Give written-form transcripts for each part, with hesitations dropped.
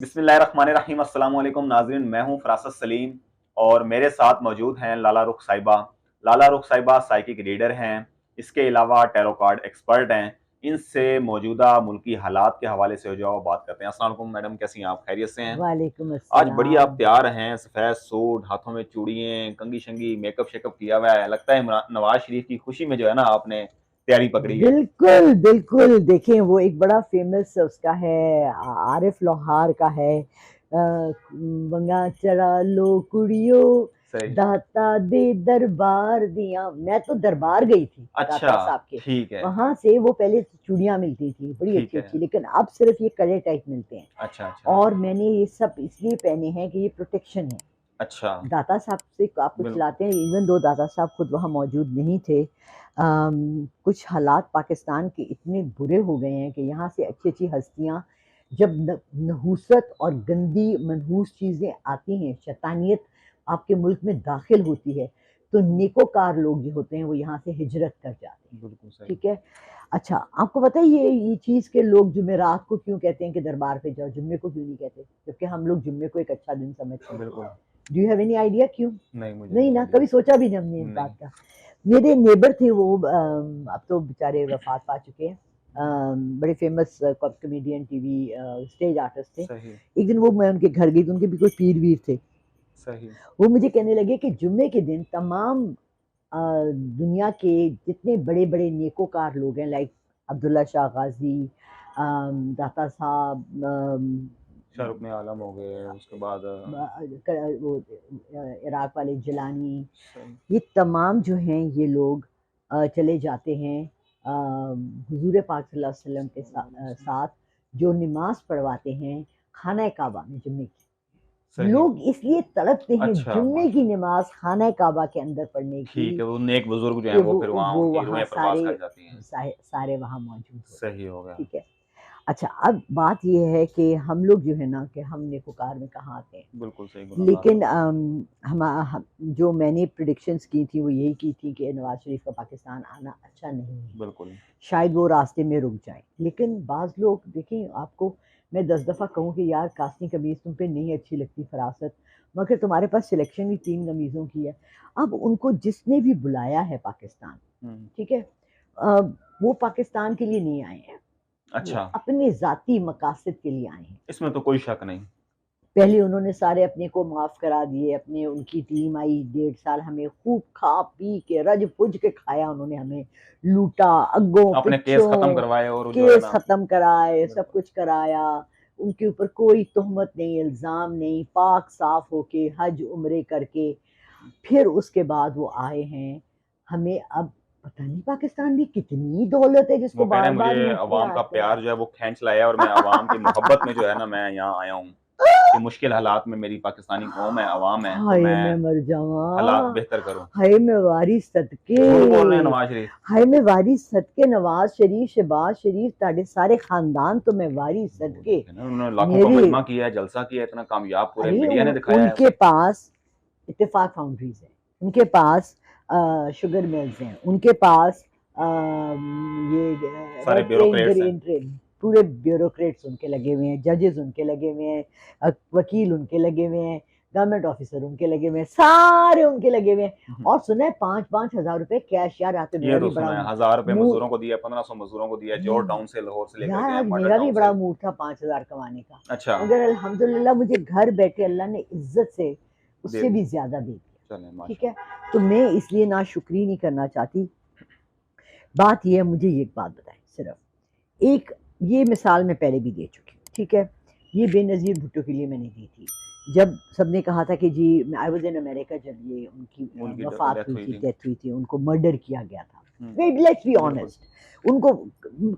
बिस्मिल्लाहिर्रहमानिर्रहीम अस्सलाम वालेकुम नाज़रीन, मैं हूं फरासत सलीम और मेरे साथ मौजूद हैं लाला रुख साहिबा। लाला रुख साहिबा साइकिक रीडर हैं, इसके अलावा टैरो कार्ड एक्सपर्ट हैं। इनसे मौजूदा मुल्की हालात के हवाले से जो बात करते हैं। अस्सलाम वालेकुम मैडम, कैसी हैं आप? खैरियत से हैं? वालेकुम आज बड़ी आप अस्सलाम। तैयार हैं, सफ़ेद सूट, हाथों में चूड़ियाँ, कंघी शंघी, मेकअप शेकअप किया हुआ है। लगता है नवाज शरीफ की खुशी में जो है ना आपने तैयारी पकड़ी है। बिल्कुल, बिल्कुल। देखें वो एक बड़ा फ़ेमस उसका है आरिफ लोहार का है वंगा चढ़ा लो कुड़ियो सही। दाता दे दरबार दिया। मैं तो दरबार गई थी अच्छा। दाता साहब के। ठीक है। वहाँ से वो पहले चूड़ियाँ मिलती थी, बड़ी ठीक है। अच्छी-अच्छी, लेकिन अब सिर्फ़ ये कड़े टाइप मिलते हैं। अच्छा अच्छा। और मैंने ये सब इसलिए पहने हैं कि ये प्रोटेक्शन है। अच्छा। दाता साहब से आप कुछ बिल्कुल। लाते हैं, इवन दो दाता साहब खुद वहाँ मौजूद नहीं थे। कुछ हालात पाकिस्तान के इतने बुरे हो गए हैं कि यहाँ से अच्छी-अच्छी हस्तियाँ जब नहूसत और गंदी मनहूस चीज़ें आती हैं, शैतानियत आपके मुल्क में दाखिल होती है, तो नेकोकार लोग जो होते हैं वो यहाँ से हिजरत कर जाते हैं। बिल्कुल सही। ठीक है? अच्छा, आपको पता है ये चीज़ के लोग जुमेरात को क्यों कहते हैं कि दरबार पे जाओ, जुम्मे को क्यों नहीं कहते? जबकि हम लोग जुम्मे को एक अच्छा दिन समझते हैं। बिल्कुल। Do you have any idea क्यों? नहीं, मुझे नहीं नहीं ना, आइडिया। कभी सोचा भी नहीं हमने इस बात नहीं। का। मेरे नेबर थे वो अब तो बेचारे वफ़ात पा चुके हैं। बड़े famous comedian TV stage artist थे। सही। एक दिन वो मैं उनके घर गई तो उनके भी कोई पीर-वीर थे। सही। वो मुझे कहने लगे कि जुम्मे के दिन तमाम दुनिया के जितने बड़े-बड़े नेकोकार लोग हैं लाइक अब्दुल्ला शाह गाज़ी दाता साहब शाहरुख में आलम हो गए, उसके बाद वो इराक वाले जिलानी, सही। ये तमाम जो हैं ये लोग चले जाते हैं हुजूर पाक सल्लल्लाहु अलैहि वसल्लम के साथ जो नमाज़ पढ़वाते हैं खाना काबा में जुम्मे की। सही। लोग इसलिए तड़पते हैं अच्छा, जुम्मे की माशाल्लाह। नमाज़ खाना काबा के अंदर पढ़ने की ठीक है, वो नेक बुजुर्ग जो हैं कि वो फिर वहाँ वो उनकी वहाँ रूहें प्रवास सारे कर जाती हैं। सारे वहाँ मौजूद होते हैं। सही हो गया। ठीक है? अच्छा, अब बात ये है कि हम लोग जो है ना कि हम नेकोकार में कहाँ आते हैं। बिल्कुल सही, गुनहगार लेकिन लोग हैं। जो मैंने प्रेडिक्शंस की थी वो यही की थी कि नवाज़ शरीफ का पाकिस्तान आना अच्छा नहीं है। बिल्कुल। शायद वो रास्ते में रुक जाएँ। लेकिन बाज़ लोग देखिए आपको मैं 10 दफ़ा कहूँ कि यार कास्नी कमीज़ तुम पे नहीं अच्छी लगती फ़रासत, मगर तुम्हारे पास सिलेक्शन ही 3 कमीज़ों की है। अब उनको जिसने भी बुलाया है पाकिस्तान, हुँ। ठीक है? अ, वो पाकिस्तान के लिए नहीं आए हैं। वो अच्छा, अपने ज़ाती मकासद के लिए आए हैं। इसमें तो कोई शक नहीं। पहले उन्होंने सारे अपने को माफ़ करा दिए, अपने उनकी टीम आई 1.5 साल हमें खूब खा-पी के रज-पुज के खाया उन्होंने हमें, लूटा, आपने केस खत्म अग्गों-पिच्छों, करवाए और जो है केस ना। ख़त्म कराए, सब बिल्कुल। कुछ कराया। उनके ऊपर कोई तोहमत नहीं, इल्ज़ाम नहीं, पाक-साफ़ होके हज, उम्रे करके, फिर उसके बाद वो आए हैं। हमें अब पता नहीं पाकिस्तान में कितनी दौलत है जिसको वो कह रहे हैं बार-बार मुझे लूटते अवाम का आते हैं। प्यार जो है वो खींच लाया और मैं अवाम की मोहब्बत में जो है ना मैं यहाँ आया हूँ। कि मुश्किल हालात में मेरी पाकिस्तानी कौम है, अवाम है, तो हाय मैं मैं मर हालात जावां! बेहतर करूँ। हाय मैं वारी सदके! झूठ बोल रहे हैं नवाज़ शरीफ। हाय मैं वारी सदके नवाज़ शरीफ, शहबाज शरीफ तुहाडे सारे खानदान तो मैं वारी वो सदके देखे ना उन्होंने लाखों का मेरी मजमा किया है, जलसा किया है, इतना कामयाब पूरे अरे मीडिया ने दिखाया है उनके उसे। पास इत्तेफाक फाउंड्रीज़ है, उनके पास शुगर मिल्स हैं, उनके पास ये सारे रेड ट्रेन, ब्यूरोक्रेट्स हैं। ग्रीन ट्रेन, पूरे ब्यूरोक्रेट्स उनके लगे हुए हैं, जजेस उनके लगे हुए हैं, वकील उनके लगे हुए हैं, गवर्नमेंट ऑफिसर उनके लगे हुए हैं, सारे उनके लगे हुए हैं। और सुना है 5-5 हज़ार रुपए कैश, यार यहाँ पे ये मेरा तो भी सुना बड़ा है, 1000 रुपए मूड मज़दूरों को दिया, 1500 मज़दूरों को दिया, नहीं, जॉर्ज टाउन से, लाहौर से लेकर यार के आज मॉडल मेरा भी टाउन बड़ा से। मूड था 5,000 कमाने का, अच्छा। मगर अल्हम्दुलिल्लाह मुझे घर बैठे अल्लाह ने इज़्ज़त से दे उससे भी दिया। ज़्यादा दे दिया। चलें ठीक है? माशाल्लाह। तो मैं इसलिए नाशुक्री नहीं करना चाहती। बात ये है मुझे ये एक बात बताएँ सिर्फ़। एक ये मिसाल मैं पहले भी दे चुकी हूँ, ठीक है? ये बेनज़ीर भुट्टो के लिए मैंने दी थी। जब सबने कहा था कि जी आई वाज़ इन अमेरिका जब ये उनकी उनकी वफ़ात डेथ हुई हुई थी, थी। डेथ हुई थी, उनको मर्डर किया गया था। हुँ। वेट लेट्स बी बिल्कुल। ऑनेस्ट उनको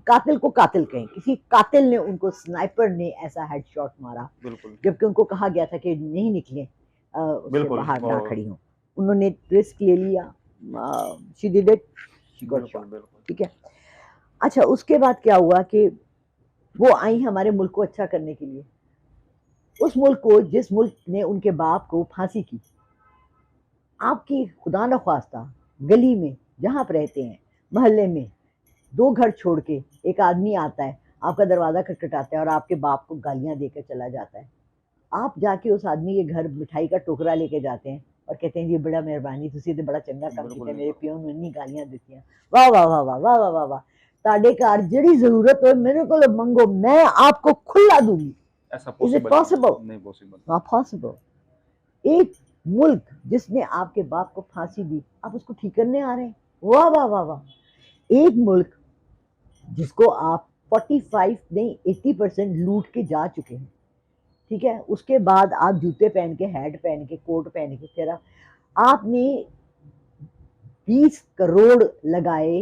कातिल को कातिल कहें, किसी कातिल ने उनको स्नाइपर ने ऐसा हेडशॉट मारा, बिल्कुल। जबकि उनको कहा गया था कि नहीं निकलें उससे बिल्कुल। बाहर वो ना खड़ी हों। उन्होंने रिस्क ले लिया she did it, she got बिल्कुल, शॉट। बिल्कुल। ठीक है? अच्छा उसके बाद क्या हुआ कि वो आई हमारे मुल्क को अच्छा करने के लिए। उस मुल्क को जिस मुल्क ने उनके बाप को फांसी की, आपकी खुदा न ख्वास्ता गली में जहाँ आप रहते हैं, मोहल्ले में 2 घर छोड़ के एक आदमी आता है, आपका दरवाजा खटखटाता है और आपके बाप को गालियां देकर चला जाता है, आप जाके उस आदमी के घर मिठाई का टोकरा लेके जाते हैं और कहते हैं जी बड़ा मेहरबानी, तुसी ते बड़ा चंगा काम बिल्कुल किया, नहीं मेरे करते। प्यो ਨੂੰ ਇੰਨੀ ਗਾਲੀਆਂ ਦਿੱਤੀਆਂ, वाह वाह वाह वाह वाह वाह वाह वाह, ਤੁਹਾਡੇ ਘਰ ਜਿਹੜੀ ਜ਼ਰੂरत हो मेरे को मंगो, मैं आपको खुला दूंगी। ऐसा इज इट पॉसिबल पॉसिबल? नहीं, पॉसिबल। Not possible. एक मुल्क जिसने आपके बाप को फांसी दी, आप उसको ठीक करने आ रहे हैं, वाह वाह वाह वाह। एक मुल्क जिसको आप 45 नहीं 80% लूट के जा चुके हैं, ठीक है, उसके बाद आप जूते पहन के, हैट पहन के, कोट पहन के, तेरा आपने 20 करोड़ लगाए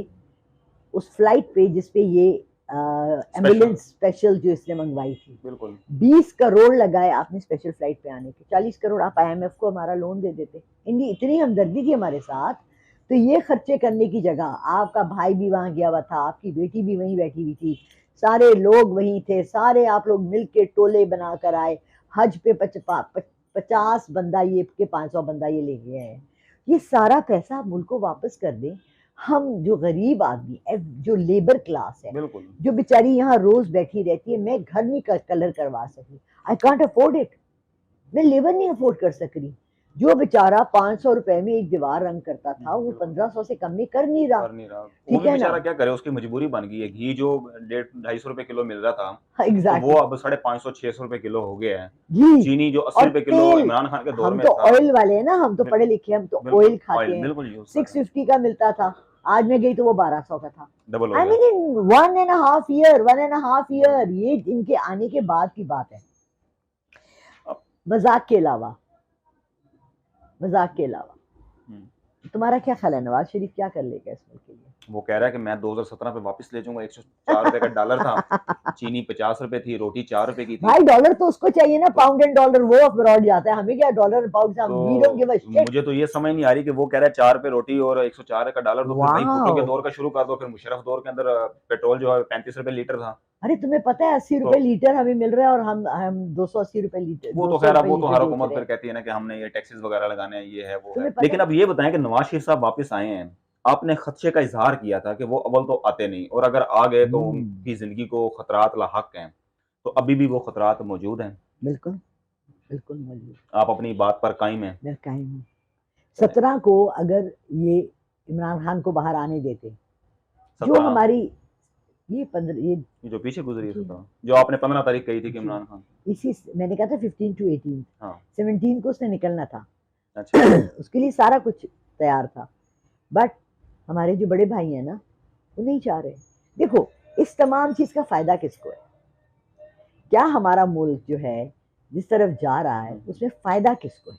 उस फ्लाइट पे जिसपे ये एम्बुलेंस स्पेशल जो इसने मंगवाई थी, बिल्कुल 20 करोड़ लगाए आपने स्पेशल फ्लाइट पे आने के, 40 करोड़ आप आईएमएफ को हमारा लोन दे देते, इतनी हमदर्दी थी हमारे साथ, तो ये खर्चे करने की जगह आपका भाई भी वहां गया हुआ था, आपकी बेटी भी वहीं बैठी हुई थी, सारे लोग वहीं थे, सारे आप लोग मिल के टोले बनाकर आए, हज पे 50 बंदा ये के 500 बंदा ये ले गए हैं, ये सारा पैसा आप मुल्क को वापस कर दें। हम जो गरीब आदमी, जो लेबर क्लास है, बिल्कुल जो बेचारी यहाँ रोज बैठी रहती है, मैं घर नहीं कलर करवा सकती, आई कांट अफोर्ड इट, मैं लेबर नहीं अफोर्ड कर सक रही, जो बेचारा 500 रुपए में एक दीवार रंग करता था वो 1500 से कम में कर नहीं रहा, कर नहीं रहा, वो ठीक भी है ना? बेचारा क्या करे, उसकी मजबूरी बन गई है। घी जो 150-250 रुपए किलो मिल रहा था, तो एग्जैक्टली, वो अब 550-600 रुपए किलो हो गया है। जी। चीनी जो 80 और रुपए किलो तेल, इमरान खान के दौर हम में तो था, ऑयल वाले हैं ना, हम तो पढ़े लिखे, हम तो बिल्कुल ऑयल खाते ऑयल हैं, बिल्कुल यूज कर रहे हैं, 650 का मिलता था, आज मैं गई तो वो 1200 का था। डबल हो आई गया। मीन इन 1.5 ईयर, ये इनके आने के बाद की बात है। अब मजाक के अलावा, मजाक के अलावा तुम्हारा क्या ख्याल है, नवाज शरीफ क्या कर लेगा इस मुल्क के लिए? वो कह रहा है कि मैं 2017 पे वापस ले जाऊंगा, 104 रुपए का डॉलर था, चीनी 50 रुपए थी, रोटी 4 रुपए की थी। भाई डॉलर तो उसको चाहिए ना, पाउंड एंड डॉलर, वो अब्रॉड जाता है, हमें क्या डॉलर पाउंड, हम वी डोंट गिव अ तो शिट। मुझे तो ये समझ नहीं आ रही कि वो कह रहा है 4 रुपए रोटी और 104 का डॉलर, तो फिर भाई भुट्टो के वाह, दौर का शुरू कर दो, फिर मुशर्रफ दौर के अंदर पेट्रोल जो है 35 रुपए लीटर था। अरे तुम्हें पता है 80 तो रुपए लीटर हमें मिल रहा है और हम 280 रुपए लीटर, वो तो 200 खैर अब रुपए वो तो लीटर हर बेच हुकूमत रहे फिर हैं। कहती है ना कि हमने ये टैक्सेस वगैरह लगाने हैं, ये है वो है। तुम्हें पता लेकिन है, अब ये बताएं कि नवाज शरीफ साहब वापस आए हैं, आपने खदशे का इजहार किया था कि वो अव्वल तो आते नहीं, और अगर आ गए तो उनकी जिंदगी को खतरात लाहक हैं, तो अभी भी वो खतरात मौजूद हैं। बिल्कुल बिल्कुल मौजूद, आप अपनी बात पर कायम हैं? मैं कायम हूँ। 17 को अगर ये इमरान खान को बाहर आने देते, जो 17 हमारी ये 15 ये जो पीछे गुजरी है जी 17, जो आपने 15 तारीख कही थी कि जी, इमरान खान, इसी मैंने कहा था 15 to 18, हाँ 17 को उसने निकलना था, अच्छा उसके लिए सारा कुछ तैयार था, बट हमारे जो बड़े भाई हैं ना, वो नहीं चाह रहे। देखो, इस तमाम चीज का फायदा किसको है? क्या हमारा मुल्क जो है जिस तरफ जा रहा है उसमें फायदा किसको है?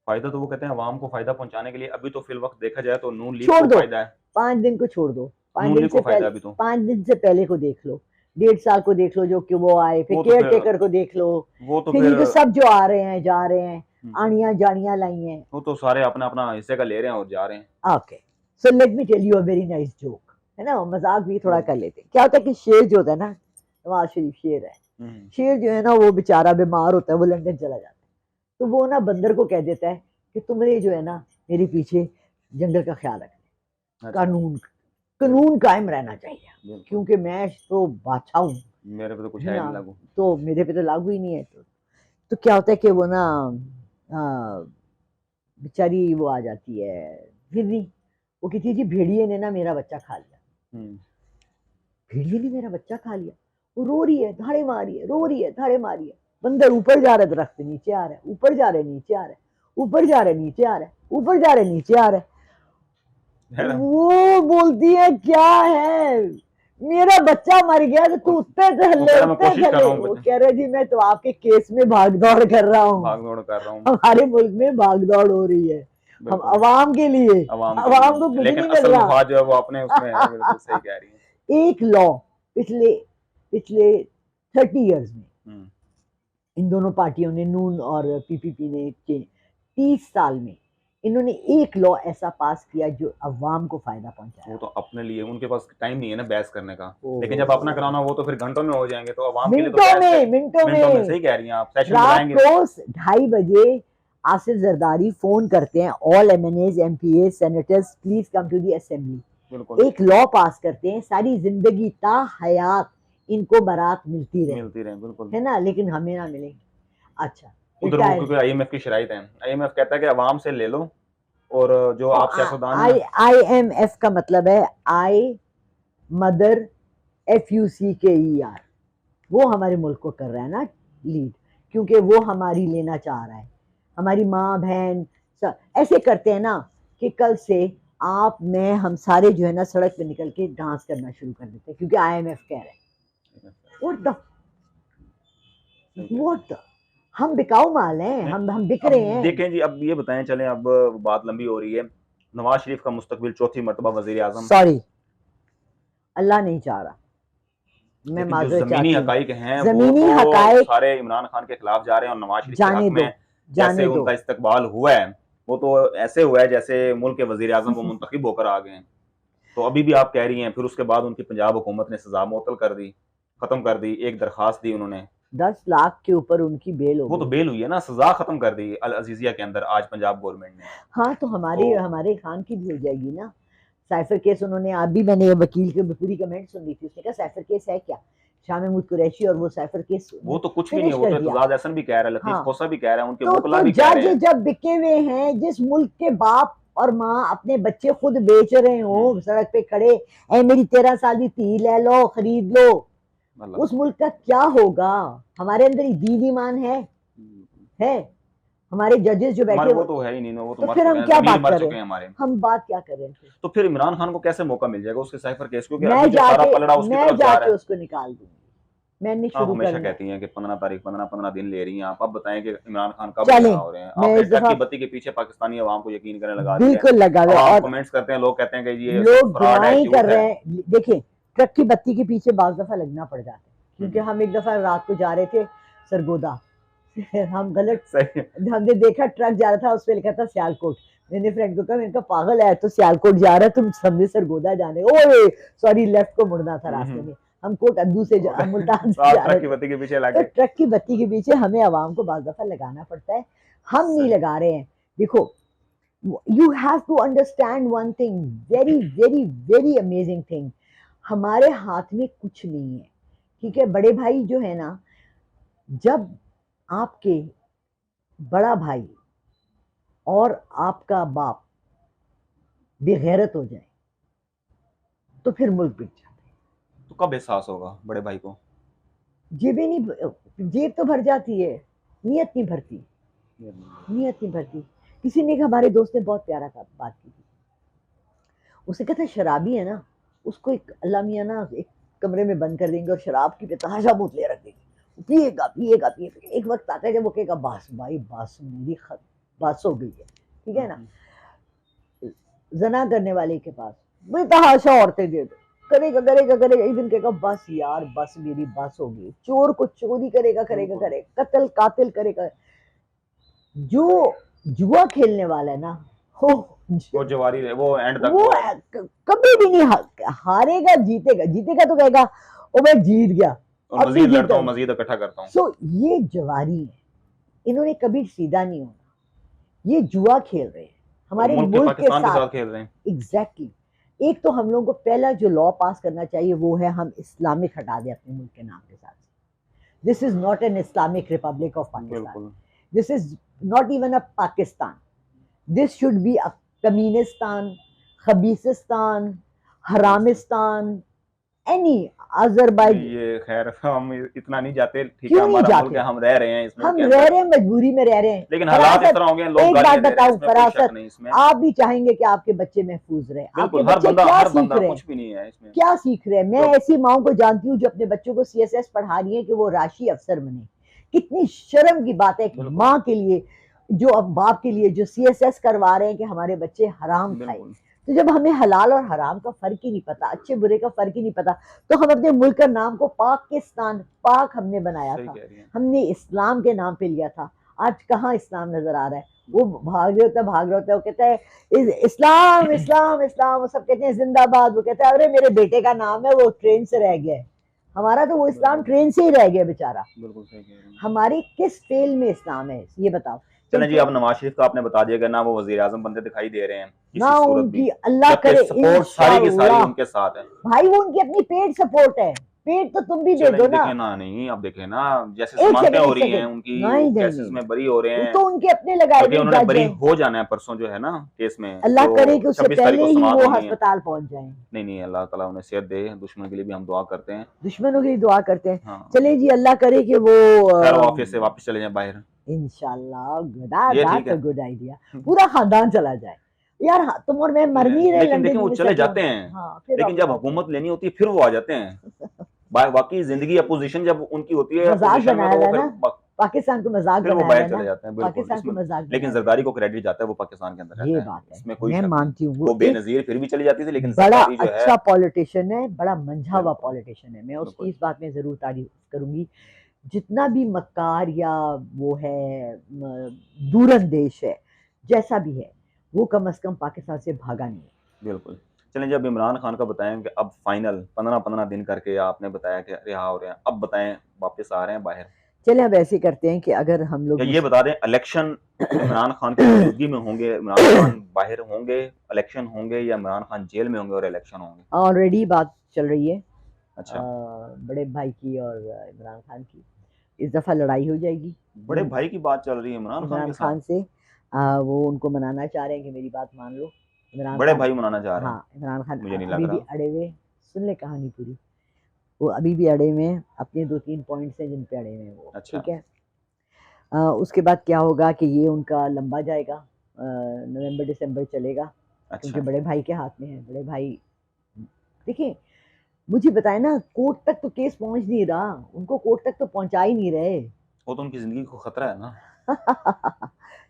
फायदा तो वो कहते हैं अवाम को फायदा पहुंचाने के लिए। अभी तो फिल वक्त देखा जाए तो नून लीग छोड़ को दो, फायदा है, 5 दिन को छोड़ दो, 5 नून दिन लीग से को फायदा पहले, अभी तो। 5 दिन से पहले को देख लो, 1.5 साल को देख लो जो कि वो आए, फिर वो तो केयर फिर टेकर को देख लो, वो तो फिर ये फिर जो सब जो आ रहे हैं जा रहे हैं, हम्म, आनियां जानियां लाई हैं। वो तो सारे अपना अपना हिस्से का ले रहे हैं और जा रहे हैं। Okay, so let me tell you a very nice joke, है ना, मजाक भी थोड़ा कर लेते हैं। क्या होता है कि शेर जो होता है ना, नवाज शरीफ शेर है, शेर जो है ना वो बेचारा बीमार होता है, वो लंदन चला जाता है, तो वो ना बंदर को कह देता है कि तुम्हें जो है ना मेरे पीछे जंगल का ख्याल रखना, अच्छा, कानून कायम रहना चाहिए, बिल्कुल। क्योंकि मैं तो बादशाह हूँ, मेरे पे तो कुछ है है ना, नहीं लागू। तो मेरे पे तो लागू ही नहीं है। तो क्या होता है कि वो ना आ, बेचारी वो आ जाती है, फिर नहीं, वो कहती है जी भेड़िए ने ना मेरा बच्चा खा लिया, भेड़िए ने मेरा बच्चा खा लिया, वो रो रही है, धाड़े मारी है, रो रही है, धाड़े मारी है, बंदर ऊपर जा रहा है, दरख्त नीचे आ रहा है, ऊपर जा रहे नीचे आ रहा है, ऊपर जा रहे नीचे आ रहा है, ऊपर जा रहे नीचे आ रहा है। वो बोलती है क्या है, मेरा बच्चा मर गया तो तू उत्ते थले उत्ते थले। वो कह रहे जी मैं तो आपके केस में भाग दौड़ कर रहा हूँ, भाग दौड़ कर रहा हूँ, हमारे मुल्क में भाग दौड़ हो रही है, हम अवाम के लिए, अवाम को कुछ नहीं मिल रहा, जो है वो अपने उसमें है। बिल्कुल सही कह रही है। एक लॉ पिछले पिछले 30 इयर्स में इन दोनों पार्टियों ने, नून और पीपीपी ने, 30 साल में इन्होंने एक लॉ ऐसा पास किया जो अवाम को फायदा पहुंचाया। वो तो अपने लिए, उनके पास टाइम नहीं है ना बहस करने का, लेकिन जब अपना कराना वो तो फिर घंटों में हो जाएंगे, तो अवाम के लिए तो मिनटों में सही कह रही हैं आप, सेशन रात बुलाएंगे। को 2:30 बजे आसिफ जरदारी फोन करते हैं, all MNAs MPAs senators please come to the assembly, बिल्कुल एक लॉ पास करते हैं, सारी जिंदगी ता हयात इनको बारात मिलती रहे, मिलती रहे, बिल्कुल। है ना, लेकिन हमें ना मिले। अच्छा, उधर वो रिटायर क्योंकि आईएमएफ की शराइत है, आईएमएफ कहता है कि आवाम से ले लो और जो आप सियासतदान हैं। IMF का मतलब है आई मदर FUCKER, वो हमारे मुल्क को कर रहा है ना लीड, क्योंकि वो हमारी लेना चाह रहा है, हमारी माँ बहन सब ऐसे करते हैं ना कि कल से आप मैं हम सारे जो है ना सड़क पे निकल के डांस करना शुरू कर देते हैं, क्योंकि IMF कह रहे हैं। व्हाट द हम बिकाऊ माल हैं, हम बिक अब रहे हैं। देखें जी, अब ये बताएं, चलें, अब बात लंबी हो रही है। नवाज शरीफ का मुस्तकबिल चौथी मरतबा वजीर आजम, सॉरी, अल्लाह नहीं चाह रहा, मैं लेकिन जो माजरत जमीनी चाहती हूँ। हकाइक हैं वो जमीनी तो हकाइक सारे इमरान खान के खिलाफ जा रहे हैं और नवाज शरीफ के जाने हक दो, में जैसे जाने दो। उनका इस्तकबाल हुआ है, वो तो ऐसे हुआ है जैसे मुल्क के वजीर आजम वो मुंतखब होकर आ गए हैं। तो अभी भी आप कह रही हैं, फिर उसके बाद उनकी पंजाब हुकूमत ने सजा मुअत्तल कर दी, खत्म कर दी, एक दरखास्त दी उन्होंने, 10 लाख के ऊपर उनकी बेल हो वो तो गई। बेल हुई है ना, सजा खत्म कर दी अल अजीजिया के अंदर आज पंजाब गवर्नमेंट ने। हाँ, तो तो हमारे खान की भी हो जाएगी ना। साइफर केस उन्होंने, आप भी, मैंने वकील के पूरी कमेंट सुन ली थी, उसने कहा साइफर केस है क्या, शाह महमूद कुरैशी, और वो साइफर केस वो तो कुछ भी नहीं फिनिश है, वो कर तो दिया। एतजाज एहसन भी कह रहा है, लतीफ हाँ, खोसा भी कह रहा है, उनके तो वकला भी कह जज रहे हैं। जब बिके हुए हैं, जिस मुल्क के बाप और माँ अपने बच्चे खुद बेच रहे हो, सड़क पे खड़े, ए मेरी 13 साल की धी ले लो, खरीद लो, उस मुल्क का क्या होगा? हमारे अंदर दीन ईमान है हमारे जजेस जो हमारे बैठे, वो तो है ही नहीं, वो तो तो मर फिर चुके हम हैं, क्या जमीर बात मर कर रहे चुके हैं? हैं हमारे। हम बात क्या कर रहे हैं फिर? तो फिर इमरान खान को कैसे मौका मिल जाएगा उसके साइफर केस, क्योंकि अभी जो सारा पलड़ा उसकी मैं तरफ जा रहा जाके है। उसको निकाल दूंगी, मैंने आप शुरू हमेशा करना है। कहती हैं कि 15 तारीख, 15 दिन ले रही हैं आप, अब बताएं कि इमरान खान कब चलें, रिहा हो रहे हैं। मैं आपने इस ट्रक दफा की बत्ती के पीछे पाकिस्तानी अवाम को यकीन करने लगा दिया है। बिल्कुल लगा हुआ अब है, आप और कमेंट्स करते हैं, लोग कहते हैं कि ये सब लोग फ्रॉड है, दुआएं कर झूठ है। रहे हैं। देखिए, ट्रक की बत्ती के पीछे बाज दफा लगना पड़ जाता है, क्योंकि हम एक दफा रात को जा रहे थे सरगोदा, हम गलत, सही। हमने देखा ट्रक जा रहा था, उस पर लिखा था सियालकोट। मैंने फ्रेंड को कहा, मैंने कहा पागल है तो सियालकोट जा रहा है, तुम समझे सरगोदा जाने, ओए सॉरी लेफ्ट को मुड़ना था रास्ते में, हम कोट अद्दू से मुल्तान से जा ट्रक रहे की थे। बत्ती के पीछे तो लगे। ट्रक की बत्ती के पीछे हमें आवाम को बाज दफा लगाना पड़ता है, हम नहीं लगा रहे हैं। देखो, you have to understand one thing, very very very amazing thing, हमारे हाथ में कुछ नहीं है, ठीक है बड़े भाई जो है ना, जब आपके बड़ा भाई और आपका बाप बेगैरत हो जाए तो फिर मुल्क बिक जाता है। तो कब एहसास होगा बड़े भाई को? जेबें नहीं, जेब तो भर जाती है, नीयत नहीं भरती, नीयत नहीं भरती। किसी ने, हमारे दोस्त ने बहुत प्यारा बात की थी, उसे कहता है शराबी है ना, उसको एक अल्लाह मियाँ ना एक कमरे में बंद कर देंगे और शराब की बेतहाशा बोतलें रख देंगे, पिएगा पिएगा पिएगा, एक वक्त आता है जब वो कहेगा बस भाई बस, मेरी बस हो गई है, ठीक है ना। जना करने वाले के पास बेतहाशा औरतें दे दो, करेगा करेगा करेगा, एक दिन कहेगा बस यार बस, मेरी बस हो गई। चोर को चोरी करेगा करेगा करेगा, कत्ल कातिल करेगा। जो जुआ खेलने वाला है ना, वो जवारी रहे, वो एंड तक वो कभी भी नहीं हारेगा, जीतेगा, जीतेगा तो कहेगा ओ मैं जीत गया, और मजीद लड़ता हूँ, मजीद इकट्ठा करता हूँ। सो ये जवारी है, इन्होंने कभी सीधा नहीं होना, ये जुआ खेल रहे हैं हमारे मुल्क के पाकिस्तान के साथ खेल रहे हैं। एग्जैक्टली। एक तो हम लोगों को पहला जो लॉ पास करना चाहिए वो है, हम इस्लामिक हटा दें अपने मुल्क के नाम के साथ। This is not an Islamic Republic of Pakistan, this is not even a Pakistan, this should be a कमीनिस्तान, खबीसिस्तान, हरामिस्तान, एनी अजरबैजान। ये खैर हम इतना नहीं जाते, ठीक क्यों है, नहीं हमारा जाते? मुल्क है, हम रह रहे हैं इसमें, हम रह रहे हैं, मजबूरी में रह रहे हैं, लेकिन हालात इस तरह हो गए, लोग एक बात बताऊं, फरासत, इसमें आप भी चाहेंगे कि आपके बच्चे महफूज रहे, आपके बच्चे क्या सीख रहे हैं, कुछ भी नहीं है इसमें, क्या सीख रहे हैं? मैं ऐसी माओ को जानती हूँ जो अपने बच्चों को CSS पढ़ा रही है कि वो राशि अफसर बने। कितनी शर्म की बात है कि माँ के लिए, जो अब बाप के लिए जो CSS करवा रहे हैं कि हमारे बच्चे हराम खाए। तो जब हमें हलाल और हराम का फर्क ही नहीं पता, अच्छे बुरे का फर्क ही नहीं पता, तो हम अपने मुल्क का नाम को पाकिस्तान, पाक हमने बनाया था, हमने इस्लाम के नाम पे लिया था। आज कहाँ इस्लाम नजर आ रहा है? वो भाग रहे होता है, वो कहता है इस्लाम इस्लाम इस्लाम, वो सब कहते हैं जिंदाबाद, वो कहता है अरे मेरे बेटे का नाम है, वो ट्रेन से रह गया है। हमारा तो वो इस्लाम ट्रेन से ही रह गया बेचारा। हमारी किस फेल में इस्लाम है ये बताओ? चलें जी, देखिए अब नवाज शरीफ का आपने बता दिया कि ना वो वजीर आजम बनते दिखाई दे रहे हैं ना किसी सूरत भी, उनकी, अल्लाह जबकि करे सपोर्ट सारी की सारी इंशाअल्लाह। उनके साथ है। भाई वो उनकी अपनी पेड सपोर्ट है, पेड तो तुम भी दे चलें दो जी, ना। देखें ना, नहीं अब देखें ना, जैसे एक जमानतें सेकंड, हो एक रही हैं सेकंड, उनकी, वो नहीं नहीं केसेस नहीं, में बरी हो रहे वो हैं, तो उनके अपने लगाए बल्कि हुए उन्होंने जज बरी है। हो जाना है परसों जो है ना केस में, अल्लाह जो करे कि उससे 26 तारीख पहले को ही समाअत वो होनी है। अस्पताल पहुंच जाएं। नहीं नहीं, अल्लाह ताला उन्हें सेहत दे, दुश्मन के लिए भी हम दुआ करते हैं। दुश्मनों की दुआ करते हैं। हाँ, चलिए जी, अल्लाह करे कि वो खैर वाफियत से वापस चले जाएं बाहर, इंशाल्लाह, ये ठीक दैट्स अ है। Good idea. पूरा खानदान चला जाए यार, हाँ, तुम और मैं मर नहीं रहे लेकिन देखें लंदन वो में चले सेटल जाते होने। हैं, हाँ फिर लेकिन वापस जब आते हैं। हुकूमत लेनी होती है फिर वो आ जाते हैं। बाकी जिंदगी अपोजिशन जब उनकी होती है मजाक अपोजिशन में, बनाया तो हुआ वो है ना, पाकिस्तान को मजाक फिर वो बनाया हुआ बाहर है चले ना, जाते हैं, बिल्कुल। पाकिस्तान को इसमें मजाक लेकिन बनाया हुआ जरदारी को क्रेडिट जाता है, वो पाकिस्तान के अंदर है। रहता ये है, बात है, इसमें कोई मैं शक नहीं। मानती हूँ वो वो एक बेनजीर फिर भी चली जाती थी, लेकिन बड़ा जरदारी जो है, अच्छा पॉलिटिशियन है, बड़ा मंझा हुआ बिल्कुल पॉलिटिशियन है। मैं उसकी बिल्कुल। इस बात में जरूर तारीफ करूंगी। जितना भी मक्कार या वो है दूरंदेश है, जैसा भी है, वो कम से कम पाकिस्तान से भागा नहीं। बिल्कुल। चलें, जब इमरान खान का बताएं कि अब फाइनल 15-15 दिन करके आपने बताया कि रिहा हो रहे हैं, अब बताएं वापस आ रहे हैं बाहर, चले अब ऐसे करते हैं कि अगर हम या लोग ये बता दें इलेक्शन इमरान खान की मौजूदगी में होंगे, इमरान खान बाहर होंगे, इलेक्शन होंगे, या इमरान खान जेल में होंगे और इलेक्शन होंगे? ऑलरेडी बात चल रही है अच्छा, बड़े भाई की और इमरान खान की। इस दफ़ा लड़ाई हो जाएगी बड़े भाई की बात चल रही है इमरान खान इमरान के साथ? खान से। वो उनको मनाना चाह रहे हैं कि मेरी बात मान लो। इमरान बड़े खान, भाई मनाना चाह रहे हैं? हाँ इमरान खान मुझे नहीं लग अभी भी रहा। अड़े हुए, सुन ले कहानी पूरी। वो अभी भी अड़े हुए हैं, अपने 2-3 पॉइंट्स हैं जिन पे अड़े हुए हैं वो, अच्छा ठीक है। उसके बाद क्या होगा कि ये उनका लंबा जाएगा, नवंबर दिसंबर चलेगा, क्योंकि अच्छा। बड़े भाई के हाथ में है। बड़े भाई, देखिए मुझे बताए ना, कोर्ट तक तो केस पहुंच नहीं रहा, उनको कोर्ट तक तो पहुंचा ही नहीं रहे। वो तो उनकी जिंदगी को खतरा है ना।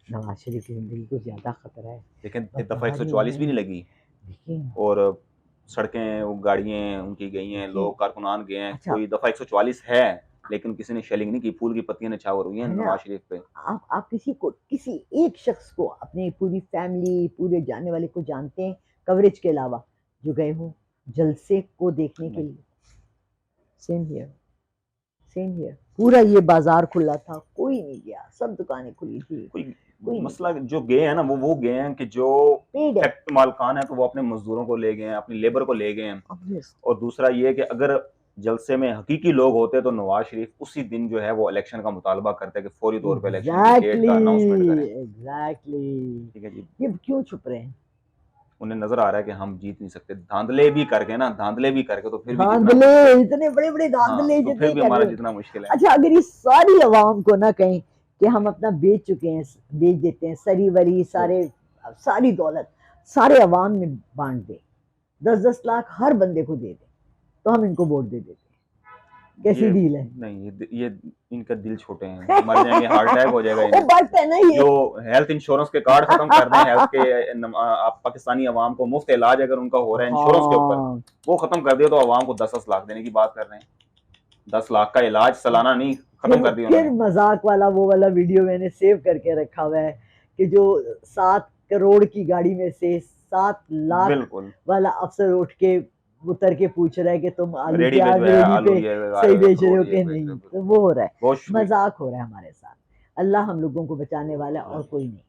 नवाज शरीफ की जिंदगी को ज्यादा खतरा है। लेकिन अब एक दफा बाहर 144 भी नहीं नहीं है, लगी, देखिए और सड़कें, वो गाड़ियां उनकी गई हैं, देखिए, लोग कारकुनान गए हैं, अच्छा कोई दफा 144 है, लेकिन किसी ने शेलिंग नहीं की, फूल की पत्तियां निछावर हुई हैं है ना। नवाज शरीफ पे। आप किसी को, किसी एक शख्स को, अपने पूरी फैमिली, पूरे जानने वाले को जानते हैं कवरेज के अलावा, जो गए हों जलसे को देखने के नहीं, लिए? Same here, same here. पूरा ये बाजार खुला था, कोई नहीं गया, सब दुकानें खुली थी, कोई कोई नहीं मसला, गया। जो गए हैं ना, वो गए हैं कि जो पेड़ है, फैक्ट्री मालकान है, तो वो अपने मजदूरों को ले गए हैं, अपनी लेबर को ले गए हैं। ऑब्वियस। और दूसरा ये कि अगर जलसे में हकीकी लोग होते तो नवाज शरीफ उसी दिन जो है वो इलेक्शन का मुतालबा करते कि फौरी तौर पे इलेक्शन की डेट एग्जैक्टली, का अनाउंसमेंट करें। एग्जैक्टली। ठीक है जी। ये क्यों छुप रहे हैं? उन्हें नजर आ रहा है कि हम जीत नहीं सकते, धांधले भी करके ना, धांधले भी करके तो फिर भी जीतना धांधले, मुश्किल है। इतने बड़े बड़े धांधले हाँ, तो फिर जितने भी कर हमारा रहे हो। जीतना मुश्किल है। अच्छा, अगर ये सारी आवाम को ना कहें कि हम अपना बेच चुके हैं, बेच देते हैं, सरी वरी सारे, सारी दौलत सारे अवाम में बांट दे, 10-10 लाख हर बंदे को दे दे, तो हम इनको वोट दे देते हैं। कैसी ये डील है? नहीं, ये इनका दिल छोटे हैं, मर जाएंगे, हार्ट अटैक हो जाएगा वो इन्हें। बात है ना ये। जो हेल्थ इंश्योरेंस के कार्ड खत्म कर दें, हेल्थ के आप पाकिस्तानी अवाम को मुफ्त इलाज अगर उनका हो रहा है इंश्योरेंस के ऊपर, हाँ, वो खत्म कर दिया, तो अवाम को 10-10 लाख देने की बात कर रहे हैं। 10 लाख का इलाज सालाना नहीं, खत्म कर दिया फिर उन्होंने। मजाक वाला वो वाला वीडियो मैंने सेव करके रखा हुआ है कि जो 7 करोड़ की गाड़ी में से 7 लाख बिल्कुल, वाला अफसर उठ के उतर के पूछ रहा है कि तुम आलू रेडी पे प्याज जो है रेडी आलू पे ये सही बेच रहे हो अखरोट ये कि बेच रहे नहीं, हो, तो बिल्कुल। वो हो रहा है, बहुत शुक्रिया। मजाक हो रहा है हमारे साथ। अल्लाह हम लोगों को बचाने वाला है और कोई नहीं,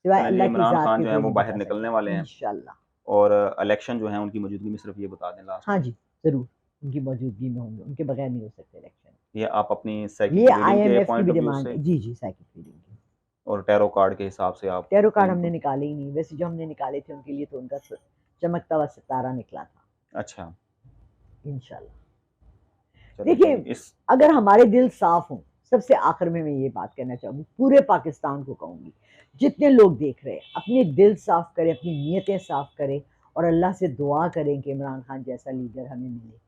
सिवाय चलें जी, अल्लाह की इमरान जात खान के जो है कोई वो नहीं बाहर बचा निकलने सकता वाले हैं, इंशाल्लाह। और इलेक्शन जो है उनकी मौजूदगी में सिर्फ ये बता दें लास्ट हाँ में, जी, जरूर उनकी मौजूदगी में होंगे, उनके बगैर नहीं हो सकते इलेक्शन। ये आप अपनी ये साइकिक रीडिंग के IMF की पॉइंट भी ऑफ व्यू डिमांड से है। जी जी, साइकिल फीडिंग की। और टैरो कार्ड के हिसाब से आप टैरो कार्ड हमने इनको, निकाले ही नहीं, वैसे जो हमने निकाले थे उनके लिए तो उनका चमकता हुआ सितारा निकला था। अच्छा, इंशाल्लाह। चलो जी, देखिए, इस अगर हमारे दिल साफ हों, सबसे आखिर में मैं ये बात कहना चाहूँगी, पूरे पाकिस्तान को कहूँगी, जितने लोग देख रहे हैं अपने दिल साफ करें, अपनी नीयतें साफ करें, और अल्लाह से दुआ करें कि इमरान खान जैसा लीडर हमें मिले।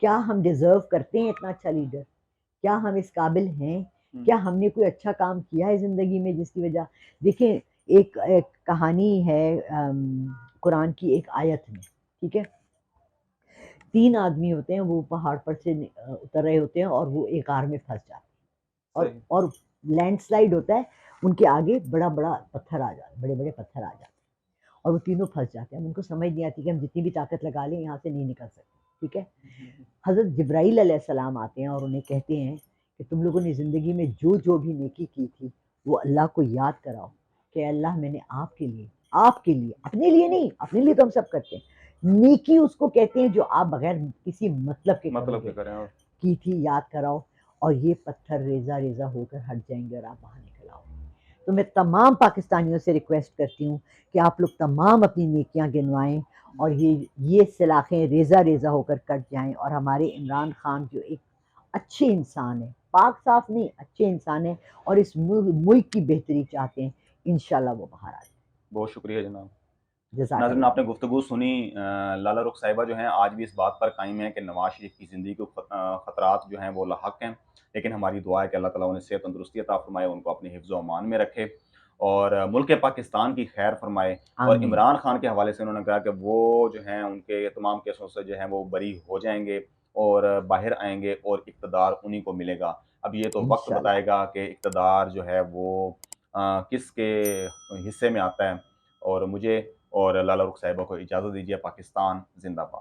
क्या हम डिज़र्व करते हैं इतना अच्छा लीडर? क्या हम इस काबिल हैं? क्या हमने कोई अच्छा काम किया है ज़िंदगी में जिसकी वजह, देखिए एक कहानी है कुरान की एक आयत में, ठीक है। 3 आदमी होते हैं, वो पहाड़ पर से उतर रहे होते हैं और वो एक गार में फंस जाते हैं, सही, और लैंडस्लाइड होता है, उनके आगे बड़ा बड़ा पत्थर आ जाते, बड़े बड़े पत्थर आ जाते हैं, और वो तीनों फंस जाते हैं। उनको समझ नहीं आती कि हम जितनी भी ताकत लगा लें यहाँ से नहीं निकल सकते, ठीक है। हज़रत जिब्राईल अलैहिस्सलाम आते हैं और उन्हें कहते हैं कि तुम लोगों ने ज़िंदगी में जो जो भी नेकी की थी वो अल्लाह को याद कराओ कि अल्लाह मैंने आपके लिए, अपने लिए नहीं, अपने लिए तो हम सब करते हैं। नेकी उसको कहते हैं जो आप बगैर किसी मतलब के मतलब करोगे, क्या करें और की थी याद कराओ, और ये पत्थर रेज़ा-रेज़ा होकर हट जाएँगे और आप बाहर निकल आओगे। तो मैं तमाम पाकिस्तानियों से रिक्वेस्ट करती हूँ कि आप लोग तमाम अपनी नेकियां गिनवाएं और ये सलाखें रेज़ा रेज़ा होकर कट जाएं और हमारे इमरान खान जो एक अच्छे इंसान है, पाक साफ नहीं अच्छे इंसान है और इस मुल्क की बेहतरी चाहते हैं, इंशाल्लाह वो बाहर आ बहुत शुक्रिया जनाब। जाए। नाज़रीन जज़ाकल्लाह। आपने गुफ्तगू सुनी। लाला रुख साहिबा जो हैं आज भी इस बात पर कायम हैं कि नवाज शरीफ की ज़िंदगी को ख़तरात जो हैं वो लाहक हैं, लेकिन हमारी दुआ है कि अल्लाह ताला उन्हें सेहत तंदुरुस्ती अता फ़रमाए, उनको अपने हिफ्ज़ व अमान में रखे और मुल्क पाकिस्तान की खैर फरमाए। और आमीन। इमरान खान के हवाले से उन्होंने कहा कि वो जो हैं उनके तमाम केसों से जो हैं वो बरी हो जाएँगे और बाहर आएँगे और इक़्तिदार उन्हीं को मिलेगा। अब ये तो वक़्त इंशाल्लाह। बताएगा कि इक़्तिदार जो है वो किसके हिस्से में आता है। और मुझे और लाला रुख साहिबा को इजाज़त दीजिए। पाकिस्तान ज़िंदाबाद।